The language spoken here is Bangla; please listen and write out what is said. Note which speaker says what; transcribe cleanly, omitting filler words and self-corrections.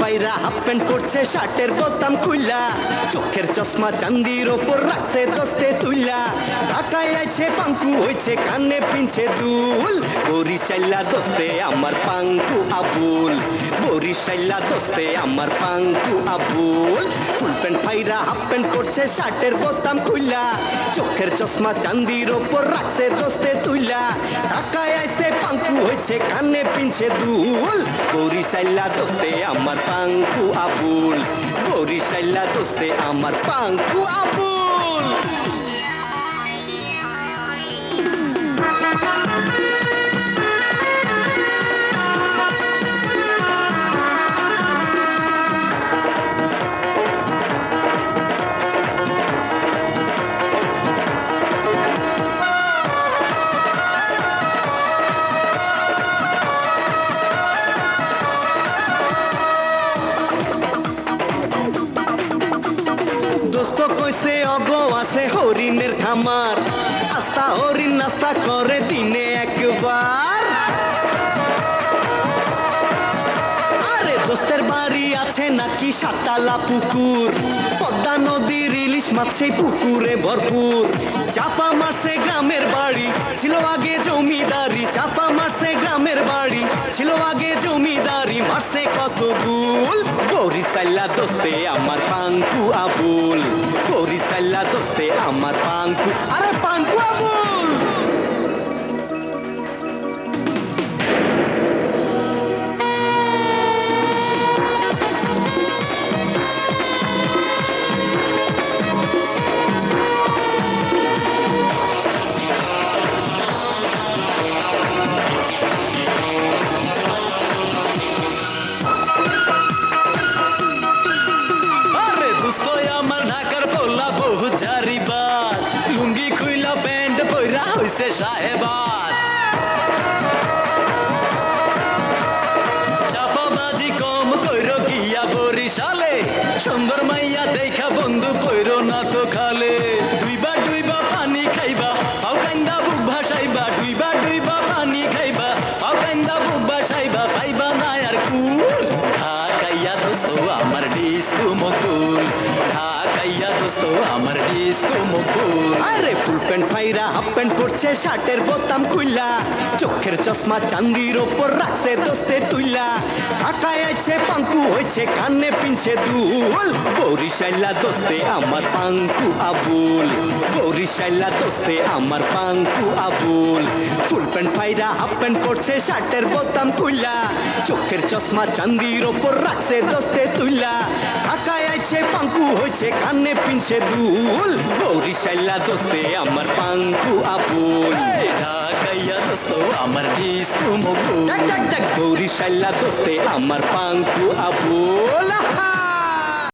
Speaker 1: পায়রা হাফ প্যান্ট পরছে শার্টের বোতাম খুইলা চোখের চশমা চান্দির ওপর রাখছে দোস্তে তুইলা ঢাকায় আছে পাঙ্কু হইছে কানে পিনছে দুল বরিশাইলা দোস্তে আমার পাঙ্কু আবুল বরিশাইলা দোস্তে আমার পাঙ্কু আবুল ফুল প্যান্ট পায়রা হাফ প্যান্ট করছে শার্টের বোতাম খুইলা চোখের চশমা চান্দির ওপর রাখছে দোস্তে তুইলা ঢাকায় আছে পাঙ্কু হইছে কানে পিনছে দুল বরিশাইলা দোস্তে আমার পাঙ্কু আবুল বরিশাইলা দোস্তে আমার পাঙ্কু আবুল দোস্ত কইছে অগ আছে হরিণের খামার আস্তা হরিণ নাস্তা করে দিনে একবার আরে দোস্তের বাড়ি আছে নাকি সাততলা পুকুর পদ্মা নদীর ইলিশ মাছ সেই পুকুরে ভরপুর চাপা মারছে গ্রামের বাড়ি ছিল আগে জমিদারি চাপা মারছে গ্রামের বাড়ি ছিল আগে জমিদারি মারছে কত গুল বরিশাইলা দোস্তে আমার পাঙ্কু আবুল বরিশাইলা দোস্তে আমার পাঙ্কু আরে পাঙ্কু আবুল লুঙ্গি খুইলা প্যান্ট পইরা হইছে সাহেবাজ চাপাবাজি কম কইরো গিয়া বরিশালে সুন্দর মাইয়া দেখা বন্ধু পইরো না তো খালে ডুইবা ডুইবা পানি খাইবা পাও কান্দা বুক ভাসাইবা ডুইবা ডুইবা পানি খাইবা পাও কান্দা বুক ভাসাইবা পাইবা না আর কুল ঢাকাইয়া দোস্ত আমার ডিস্কো মকুল ঢাকাইয়া দোস্ত আমার ডিস্কো মকুল আরে ফুল প্যান্ট পায়রা হাফ প্যান্ট পরছে শার্টের বোতাম খুইলা চোখের চশমা চান্দির ওপর রাখছে দোস্তে তুইলা ঢাকায় আছে পাঙ্কু হইছে কানে পিনছে দুল বরিশাইলা দোস্তে আমার পাঙ্কু আবুল বরিশাইলা দোস্তে আমার পাঙ্কু আবুল ফুল প্যান্ট পায়রা হাফ প্যান্ট পরছে শার্টের বোতাম খুইলা চোখের চশমা চান্দির ওপর রাখছে দোস্তে তুইলা ঢাকায় আছে পাঙ্কু হইছে কানে পিনছে দুল বরিশাইলা দোস্তে আমার পাঙ্কু আবুল ঢাকাইয়া দোস্ত আমার ডিস্কো মকুল বরিশাইলা দোস্তে আমার পাঙ্কু আবুল